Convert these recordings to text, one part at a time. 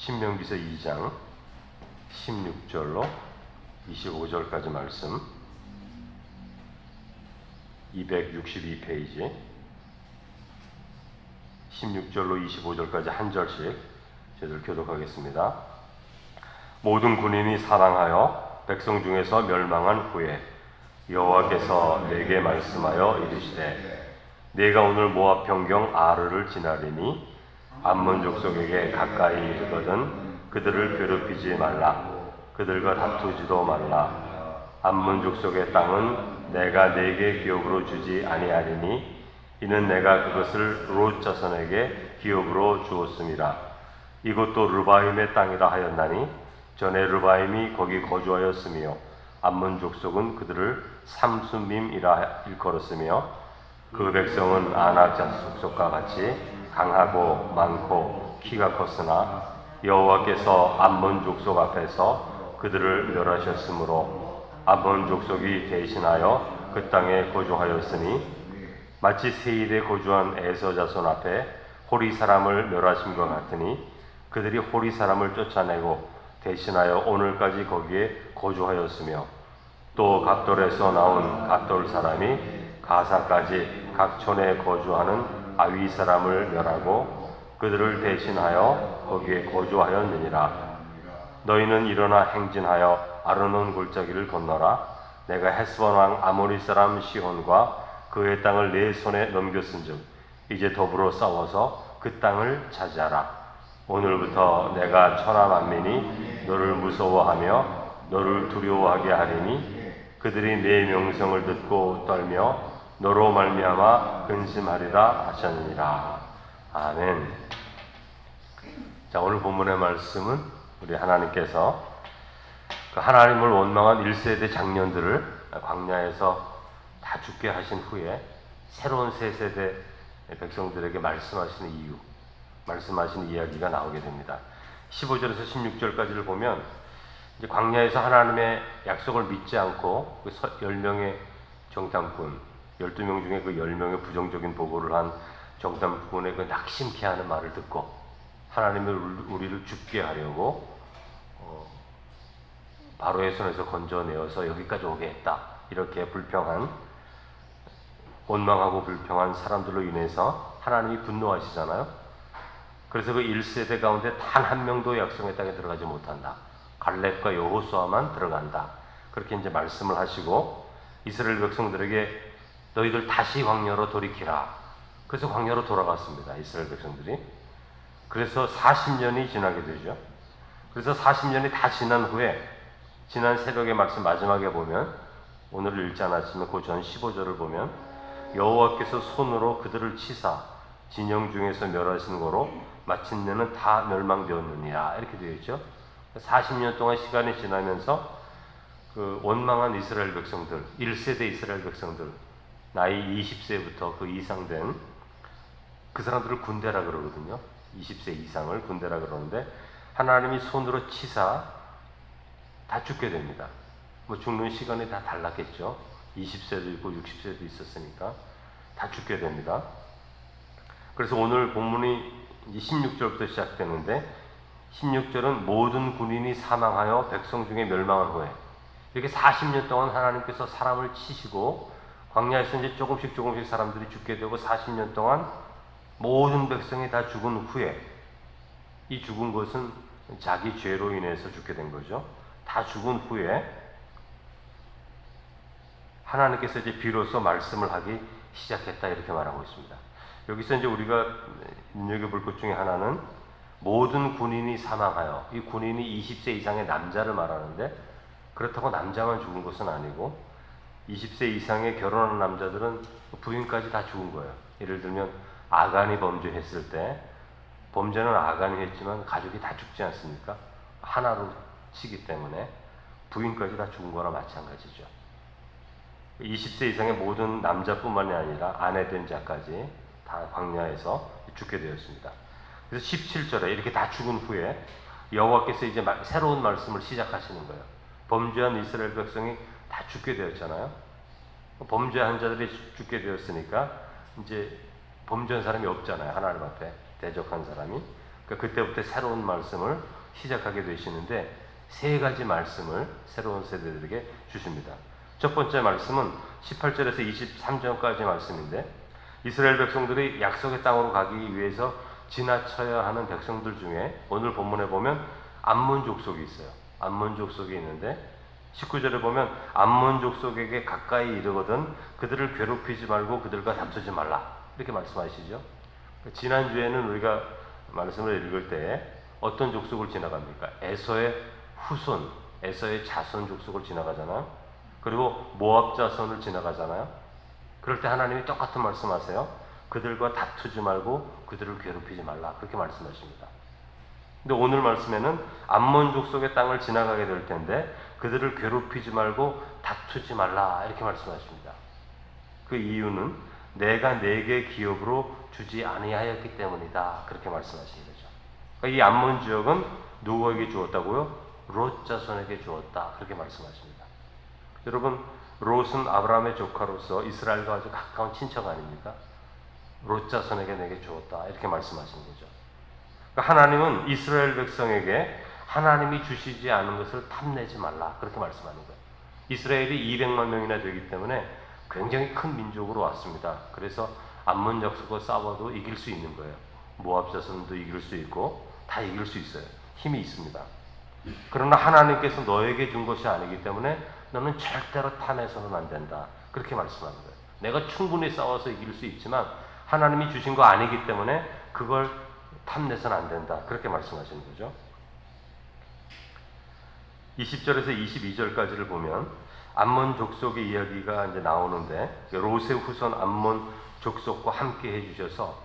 신명기서 2장 16절로 25절까지 말씀, 262페이지 16절로 25절까지 한 절씩 저희들 교독하겠습니다. 모든 군인이 사망하여 백성 중에서 멸망한 후에 여호와께서 내게 말씀하여 이르시되, 내가 오늘 모압 평경 아르를 지나리니 암몬 족속에게 가까이 이르거든 그들을 괴롭히지 말라. 그들과 다투지도 말라. 암몬 족속의 땅은 내가 네게 기업으로 주지 아니하리니 이는 내가 그것을 롯 자손에게 기업으로 주었음이라. 이것도 르바임의 땅이라 하였나니 전에 르바임이 거기 거주하였으며 암몬 족속은 그들을 삼수밈이라 일컬었으며 그 백성은 아낙 족속과 같이 강하고 많고 키가 컸으나 여호와께서 암몬 족속 앞에서 그들을 멸하셨으므로 암몬 족속이 대신하여 그 땅에 거주하였으니 마치 세일에 거주한 에서 자손 앞에 호리 사람을 멸하심과 같으니 그들이 호리 사람을 쫓아내고 대신하여 오늘까지 거기에 거주하였으며 또 갓돌에서 나온 갓돌 사람이 가사까지 각 촌에 거주하는 아위 사람을 멸하고 그들을 대신하여 거기에 거주하였느니라. 너희는 일어나 행진하여 아르논 골짜기를 건너라. 내가 헤스본 왕 아모리 사람 시혼과 그의 땅을 내 손에 넘겼은즉 이제 더불어 싸워서 그 땅을 차지하라. 오늘부터 내가 천하 만민이 너를 무서워하며 너를 두려워하게 하리니 그들이 내 명성을 듣고 떨며 너로 말미암아 근심하리라 하셨느니라. 아멘. 자, 오늘 본문의 말씀은 우리 하나님께서 그 하나님을 원망한 1세대 장년들을 광야에서 다 죽게 하신 후에 새로운 새 세대 백성들에게 말씀하시는 이유, 말씀하시는 이야기가 나오게 됩니다. 15절에서 16절까지를 보면 이제 광야에서 하나님의 약속을 믿지 않고 그 10명의 정탐꾼, 12명 중에 그 10명의 부정적인 보고를 한 정탐꾼의 그 낙심케 하는 말을 듣고 하나님이 우리를 죽게 하려고 바로의 손에서 건져내어서 여기까지 오게 했다. 이렇게 원망하고 불평한 사람들로 인해서 하나님이 분노하시잖아요. 그래서 그 1세대 가운데 단 한 명도 약속의 땅에 들어가지 못한다. 갈렙과 여호수아만 들어간다. 그렇게 이제 말씀을 하시고 이스라엘 백성들에게 너희들 다시 광야로 돌이키라. 그래서 광야로 돌아갔습니다. 이스라엘 백성들이. 그래서 40년이 지나게 되죠. 그래서 40년이 다 지난 후에 지난 새벽의 말씀 마지막에 보면 오늘 읽지 않았지만 그 전 15절을 보면 여호와께서 손으로 그들을 치사 진영 중에서 멸하신 거로 마침내는 다 멸망되었느니라 이렇게 되어 있죠. 40년 동안 시간이 지나면서 그 원망한 이스라엘 백성들, 1세대 이스라엘 백성들, 나이 20세부터 그 이상 된 그 사람들을 군대라 그러거든요. 20세 이상을 군대라 그러는데 하나님이 손으로 치사 다 죽게 됩니다. 뭐 죽는 시간이 다 달랐겠죠. 20세도 있고 60세도 있었으니까 다 죽게 됩니다. 그래서 오늘 본문이 이제 16절부터 시작되는데 16절은 모든 군인이 사망하여 백성 중에 멸망한 후에 이렇게 40년 동안 하나님께서 사람을 치시고 광야에서 이제 조금씩 사람들이 죽게 되고 40년 동안 모든 백성이 다 죽은 후에 이 죽은 것은 자기 죄로 인해서 죽게 된 거죠. 다 죽은 후에 하나님께서 이제 비로소 말씀을 하기 시작했다 이렇게 말하고 있습니다. 여기서 이제 우리가 눈여겨볼 것 중에 하나는 모든 군인이 사망하여, 이 군인이 20세 이상의 남자를 말하는데 그렇다고 남자만 죽은 것은 아니고 20세 이상의 결혼한 남자들은 부인까지 다 죽은 거예요. 예를 들면 아간이 범죄했을 때 범죄는 아간이 했지만 가족이 다 죽지 않습니까? 하나로 치기 때문에 부인까지 다 죽은 거나 마찬가지죠. 20세 이상의 모든 남자뿐만이 아니라 아내 된 자까지 다 광야에서 죽게 되었습니다. 그래서 17절에 이렇게 다 죽은 후에 여호와께서 이제 새로운 말씀을 시작하시는 거예요. 범죄한 이스라엘 백성이 다 죽게 되었잖아요. 범죄한 자들이 죽게 되었으니까 이제 범죄한 사람이 없잖아요. 하나님 앞에 대적한 사람이. 그러니까 그때부터 새로운 말씀을 시작하게 되시는데 세 가지 말씀을 새로운 세대들에게 주십니다. 첫 번째 말씀은 18절에서 23절까지 말씀인데 이스라엘 백성들이 약속의 땅으로 가기 위해서 지나쳐야 하는 백성들 중에 오늘 본문에 보면 암몬 족속이 있어요. 암몬 족속이 있는데 19절에 보면 암몬 족속에게 가까이 이르거든 그들을 괴롭히지 말고 그들과 다투지 말라 이렇게 말씀하시죠. 지난주에는 우리가 말씀을 읽을 때 어떤 족속을 지나갑니까? 에서의 후손, 에서의 자손 족속을 지나가잖아요. 그리고 모압 자손을 지나가잖아요. 그럴 때 하나님이 똑같은 말씀하세요. 그들과 다투지 말고 그들을 괴롭히지 말라 그렇게 말씀하십니다. 근데 오늘 말씀에는 암몬 족속의 땅을 지나가게 될 텐데 그들을 괴롭히지 말고 다투지 말라 이렇게 말씀하십니다. 그 이유는 내가 내게 기업으로 주지 아니하였기 때문이다 그렇게 말씀하시는 거죠. 그러니까 이 암몬 지역은 누구에게 주었다고요? 롯 자손에게 주었다 그렇게 말씀하십니다. 여러분 롯은 아브라함의 조카로서 이스라엘과 아주 가까운 친척 아닙니까? 롯 자손에게 내게 주었다 이렇게 말씀하신 거죠. 그러니까 하나님은 이스라엘 백성에게 하나님이 주시지 않은 것을 탐내지 말라 그렇게 말씀하는 거예요. 이스라엘이 200만 명이나 되기 때문에 굉장히 큰 민족으로 왔습니다. 그래서 암몬 족속과 싸워도 이길 수 있는 거예요. 모압 자손도 이길 수 있고 다 이길 수 있어요. 힘이 있습니다. 그러나 하나님께서 너에게 준 것이 아니기 때문에 너는 절대로 탐해서는 안 된다 그렇게 말씀하는 거예요. 내가 충분히 싸워서 이길 수 있지만 하나님이 주신 거 아니기 때문에 그걸 탐내서는 안 된다 그렇게 말씀하시는 거죠. 20절에서 22절까지를 보면 암몬 족속의 이야기가 이제 나오는데 롯의 후손 암몬 족속과 함께 해주셔서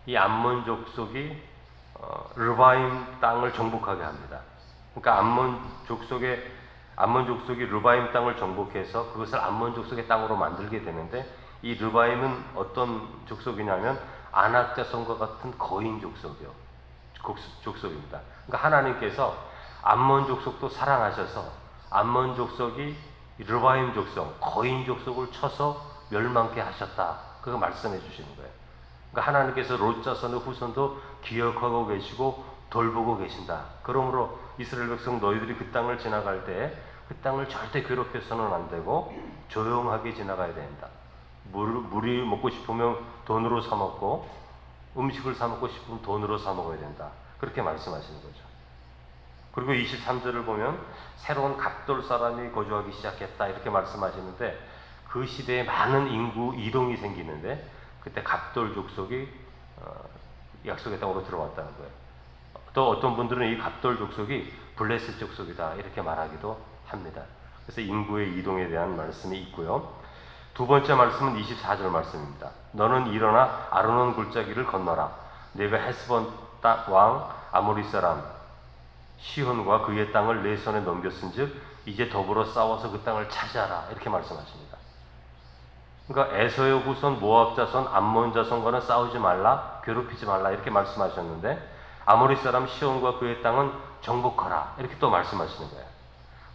이 암몬 족속이 르바임 땅을 정복하게 합니다. 그러니까 암몬 족속이 르바임 땅을 정복해서 그것을 암몬 족속의 땅으로 만들게 되는데 이 르바임은 어떤 족속이냐면 아낙 자손과 같은 거인 족속입니다. 그러니까 하나님께서 암몬 족속도 사랑하셔서 암몬 족속이 르바임 족속, 거인 족속을 쳐서 멸망케 하셨다. 그거 말씀해 주시는 거예요. 그러니까 하나님께서 롯 자손의 후손도 기억하고 계시고 돌보고 계신다. 그러므로 이스라엘 백성 너희들이 그 땅을 지나갈 때 그 땅을 절대 괴롭혀서는 안 되고 조용하게 지나가야 된다. 물이 먹고 싶으면 돈으로 사 먹고 음식을 사 먹고 싶으면 돈으로 사 먹어야 된다. 그렇게 말씀하시는 거죠. 그리고 23절을 보면 새로운 갑돌 사람이 거주하기 시작했다 이렇게 말씀하시는데 그 시대에 많은 인구 이동이 생기는데 그때 갑돌 족속이 약속의 땅으로 들어왔다는 거예요. 또 어떤 분들은 이 갑돌 족속이 블레셋 족속이다 이렇게 말하기도 합니다. 그래서 인구의 이동에 대한 말씀이 있고요. 두 번째 말씀은 24절 말씀입니다. 너는 일어나 아르논 골짜기를 건너라. 내가 헤스본 왕 아모리 사람 시혼과 그의 땅을 내 손에 넘겼은즉 이제 더불어 싸워서 그 땅을 차지하라 이렇게 말씀하십니다. 그러니까 에서의 후손 모압 자손 암몬 자손과는 싸우지 말라 괴롭히지 말라 이렇게 말씀하셨는데 아모리 사람 시혼과 그의 땅은 정복하라 이렇게 또 말씀하시는 거예요.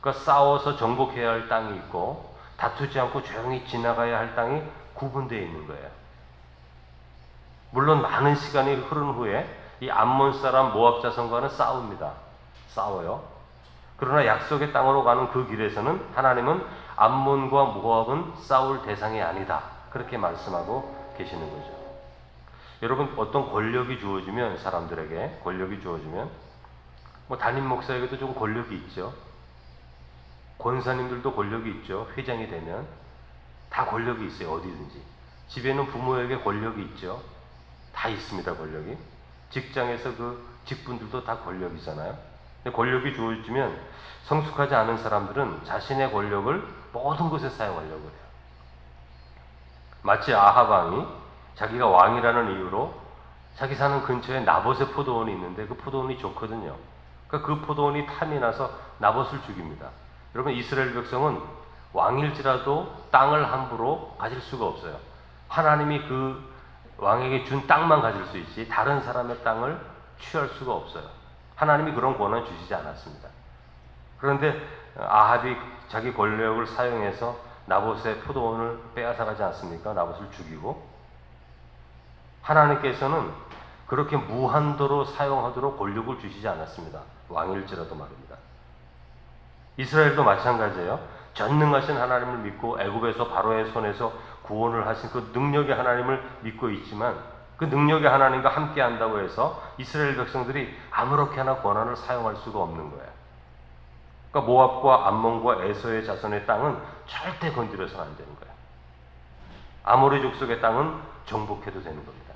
그러니까 싸워서 정복해야 할 땅이 있고 다투지 않고 조용히 지나가야 할 땅이 구분되어 있는 거예요. 물론 많은 시간이 흐른 후에 이 암몬 사람 모압 자손과는 싸워요. 그러나 약속의 땅으로 가는 그 길에서는 하나님은 암몬과 모압은 싸울 대상이 아니다. 그렇게 말씀하고 계시는 거죠. 여러분 어떤 권력이 주어지면 사람들에게 권력이 주어지면 담임 목사에게도 좀 권력이 있죠. 권사님들도 권력이 있죠. 회장이 되면 다 권력이 있어요. 어디든지. 집에는 부모에게 권력이 있죠. 다 있습니다. 권력이. 직장에서 그 직분들도 다 권력이잖아요. 근데 권력이 주어지면 성숙하지 않은 사람들은 자신의 권력을 모든 것에 사용하려고 해요. 마치 아합 왕이 자기가 왕이라는 이유로 자기 사는 근처에 나봇의 포도원이 있는데 그 포도원이 좋거든요. 그러니까 그 포도원이 탐이 나서 나봇을 죽입니다. 여러분 이스라엘 백성은 왕일지라도 땅을 함부로 가질 수가 없어요. 하나님이 그 왕에게 준 땅만 가질 수 있지 다른 사람의 땅을 취할 수가 없어요. 하나님이 그런 권한 주시지 않았습니다. 그런데 아합이 자기 권력을 사용해서 나봇의 포도원을 빼앗아가지 않습니까? 나봇을 죽이고 하나님께서는 그렇게 무한도로 사용하도록 권력을 주시지 않았습니다. 왕일지라도 말입니다. 이스라엘도 마찬가지예요. 전능하신 하나님을 믿고 애굽에서 바로의 손에서 구원을 하신 그 능력의 하나님을 믿고 있지만 그 능력의 하나님과 함께 한다고 해서 이스라엘 백성들이 아무렇게나 권한을 사용할 수가 없는 거예요. 그러니까 모압과 암몬과 에서의 자손의 땅은 절대 건드려서는 안 되는 거예요. 아모리 족속의 땅은 정복해도 되는 겁니다.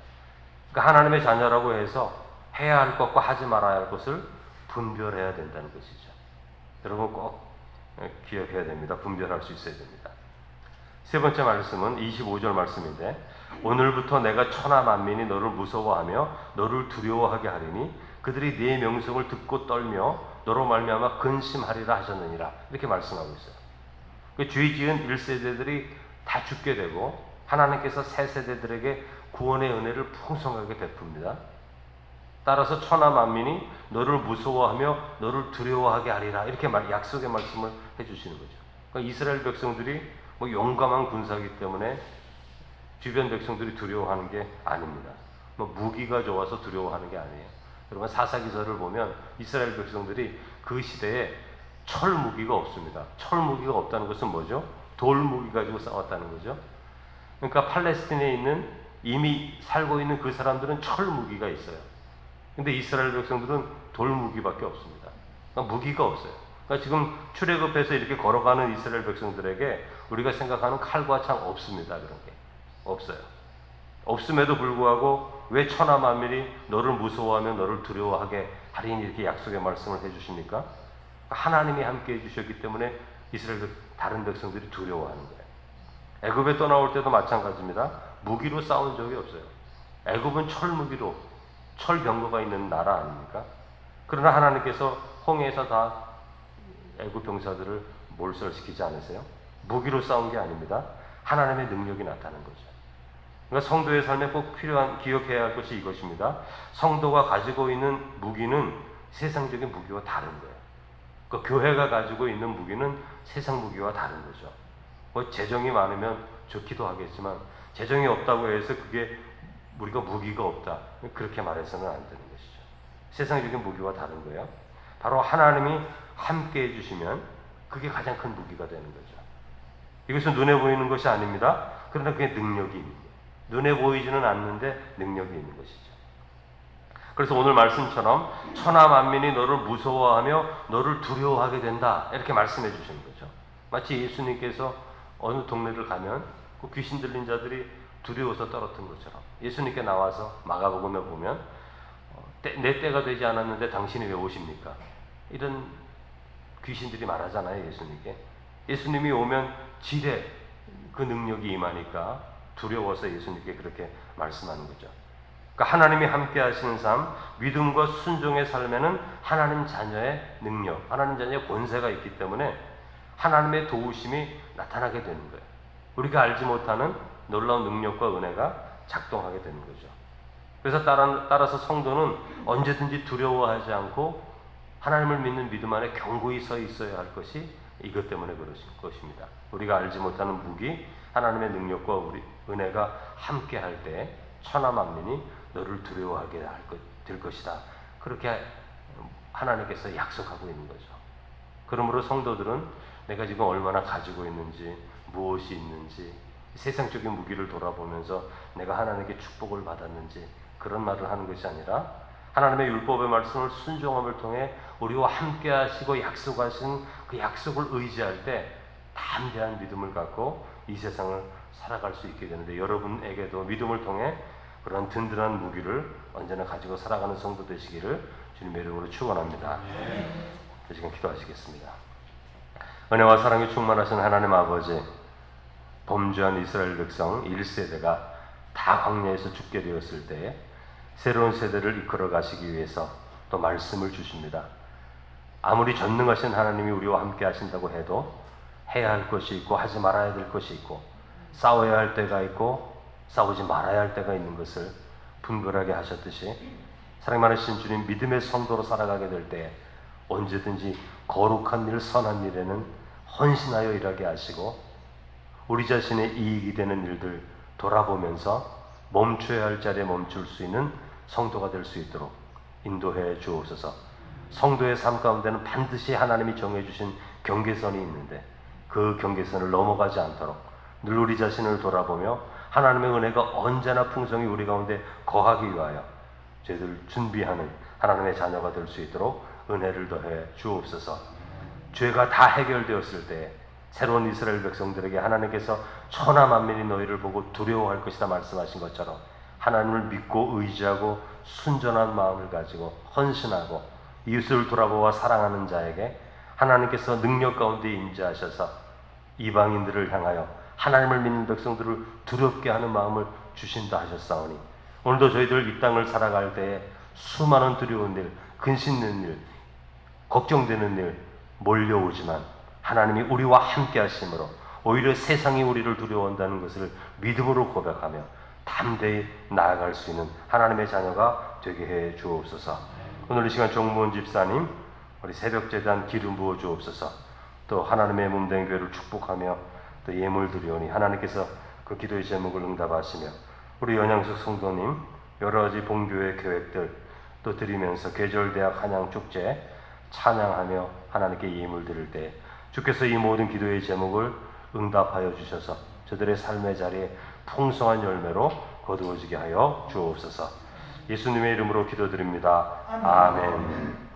그러니까 하나님의 자녀라고 해서 해야 할 것과 하지 말아야 할 것을 분별해야 된다는 것이죠. 여러분 꼭 기억해야 됩니다. 분별할 수 있어야 됩니다. 세 번째 말씀은 25절 말씀인데 오늘부터 내가 천하 만민이 너를 무서워하며 너를 두려워하게 하리니 그들이 네 명성을 듣고 떨며 너로 말미암아 근심하리라 하셨느니라 이렇게 말씀하고 있어요. 그 죄 지은 1세대들이 다 죽게 되고 하나님께서 새 세대들에게 구원의 은혜를 풍성하게 베풉니다. 따라서 천하 만민이 너를 무서워하며 너를 두려워하게 하리라 이렇게 약속의 말씀을 해주시는 거죠. 그러니까 이스라엘 백성들이 용감한 군사이기 때문에 주변 백성들이 두려워하는 게 아닙니다. 무기가 좋아서 두려워하는 게 아니에요. 여러분 사사기서를 보면 이스라엘 백성들이 그 시대에 철 무기가 없습니다. 철 무기가 없다는 것은 뭐죠? 돌 무기 가지고 싸웠다는 거죠. 그러니까 팔레스틴에 있는 이미 살고 있는 그 사람들은 철 무기가 있어요. 근데 이스라엘 백성들은 돌 무기밖에 없습니다. 그러니까 무기가 없어요. 그러니까 지금 출애굽해서 이렇게 걸어가는 이스라엘 백성들에게 우리가 생각하는 칼과 창 없습니다. 그런 게 없어요. 없음에도 불구하고 왜 천하 만민이 너를 무서워하며 너를 두려워하게 하리니 이렇게 약속의 말씀을 해주십니까? 하나님이 함께 해주셨기 때문에 이스라엘 다른 백성들이 두려워하는 거예요. 애굽에 떠나올 때도 마찬가지입니다. 무기로 싸운 적이 없어요. 애굽은 철 무기로 철 병거가 있는 나라 아닙니까? 그러나 하나님께서 홍해에서 다 애굽 병사들을 몰살시키지 않으세요? 무기로 싸운 게 아닙니다. 하나님의 능력이 나타난 거죠. 그러니까 성도의 삶에 꼭 기억해야 할 것이 이것입니다. 성도가 가지고 있는 무기는 세상적인 무기와 다른 거예요. 그러니까 교회가 가지고 있는 무기는 세상 무기와 다른 거죠. 재정이 많으면 좋기도 하겠지만 재정이 없다고 해서 그게 우리가 무기가 없다 그렇게 말해서는 안 되는 것이죠. 세상적인 무기와 다른 거예요. 바로 하나님이 함께 해주시면 그게 가장 큰 무기가 되는 거죠. 이것은 눈에 보이는 것이 아닙니다. 그러나 그게 능력이 있는 거예요. 눈에 보이지는 않는데 능력이 있는 것이죠. 그래서 오늘 말씀처럼 천하 만민이 너를 무서워하며 너를 두려워하게 된다 이렇게 말씀해 주시는 거죠. 마치 예수님께서 어느 동네를 가면 그 귀신 들린 자들이 두려워서 떨어뜨린 것처럼 예수님께 나와서 마가복음에 보면 내 때가 되지 않았는데 당신이 왜 오십니까? 이런 귀신들이 말하잖아요. 예수님께. 예수님이 오면 지레 그 능력이 임하니까 두려워서 예수님께 그렇게 말씀하는 거죠. 그러니까 하나님이 함께 하시는 삶, 믿음과 순종의 삶에는 하나님 자녀의 능력, 하나님 자녀의 권세가 있기 때문에 하나님의 도우심이 나타나게 되는 거예요. 우리가 알지 못하는 놀라운 능력과 은혜가 작동하게 되는 거죠. 그래서 따라서 성도는 언제든지 두려워하지 않고 하나님을 믿는 믿음 안에 견고히 서 있어야 할 것이 이것 때문에 그러신 것입니다. 우리가 알지 못하는 무기, 하나님의 능력과 우리 은혜가 함께 할 때 천하 만민이 너를 두려워하게 될 것이다. 그렇게 하나님께서 약속하고 있는 거죠. 그러므로 성도들은 내가 지금 얼마나 가지고 있는지, 무엇이 있는지, 세상적인 무기를 돌아보면서 내가 하나님께 축복을 받았는지 그런 말을 하는 것이 아니라 하나님의 율법의 말씀을 순종함을 통해 우리와 함께 하시고 약속하신 그 약속을 의지할 때 담대한 믿음을 갖고 이 세상을 살아갈 수 있게 되는데 여러분에게도 믿음을 통해 그런 든든한 무기를 언제나 가지고 살아가는 성도 되시기를 주님의 이름으로 축원합니다. 이 시간 기도하시겠습니다. 은혜와 사랑이 충만하신 하나님 아버지, 범죄한 이스라엘 백성 1세대가 다 광야에서 죽게 되었을 때 새로운 세대를 이끌어 가시기 위해서 또 말씀을 주십니다. 아무리 전능하신 하나님이 우리와 함께 하신다고 해도 해야 할 것이 있고 하지 말아야 될 것이 있고 싸워야 할 때가 있고 싸우지 말아야 할 때가 있는 것을 분별하게 하셨듯이 사랑 많으신 주님, 믿음의 성도로 살아가게 될 때 언제든지 거룩한 일, 선한 일에는 헌신하여 일하게 하시고 우리 자신의 이익이 되는 일들 돌아보면서 멈춰야 할 자리에 멈출 수 있는 성도가 될 수 있도록 인도해 주옵소서. 성도의 삶 가운데는 반드시 하나님이 정해주신 경계선이 있는데 그 경계선을 넘어가지 않도록 늘 우리 자신을 돌아보며 하나님의 은혜가 언제나 풍성히 우리 가운데 거하기 위하여 저희들 준비하는 하나님의 자녀가 될 수 있도록 은혜를 더해 주옵소서. 죄가 다 해결되었을 때 새로운 이스라엘 백성들에게 하나님께서 천하 만민이 너희를 보고 두려워할 것이다 말씀하신 것처럼 하나님을 믿고 의지하고 순전한 마음을 가지고 헌신하고 이웃을 돌아보아 사랑하는 자에게 하나님께서 능력 가운데 임재하셔서 이방인들을 향하여 하나님을 믿는 백성들을 두렵게 하는 마음을 주신다 하셨사오니 오늘도 저희들 이 땅을 살아갈 때에 수많은 두려운 일, 근심되는 일, 걱정되는 일 몰려오지만 하나님이 우리와 함께 하심으로 오히려 세상이 우리를 두려워한다는 것을 믿음으로 고백하며 담대히 나아갈 수 있는 하나님의 자녀가 되게 해 주옵소서. 오늘 이 시간 정무원 집사님 우리 새벽제단 기름 부어 주옵소서. 또 하나님의 몸된 교회를 축복하며 또 예물 드리오니 하나님께서 그 기도의 제목을 응답하시며 우리 연양숙 성도님 여러 가지 봉교회 계획들 또 드리면서 계절대학 한양축제 찬양하며 하나님께 예물 드릴 때 주께서 이 모든 기도의 제목을 응답하여 주셔서 저들의 삶의 자리에 풍성한 열매로 거두어지게 하여 주옵소서. 예수님의 이름으로 기도드립니다. 아멘.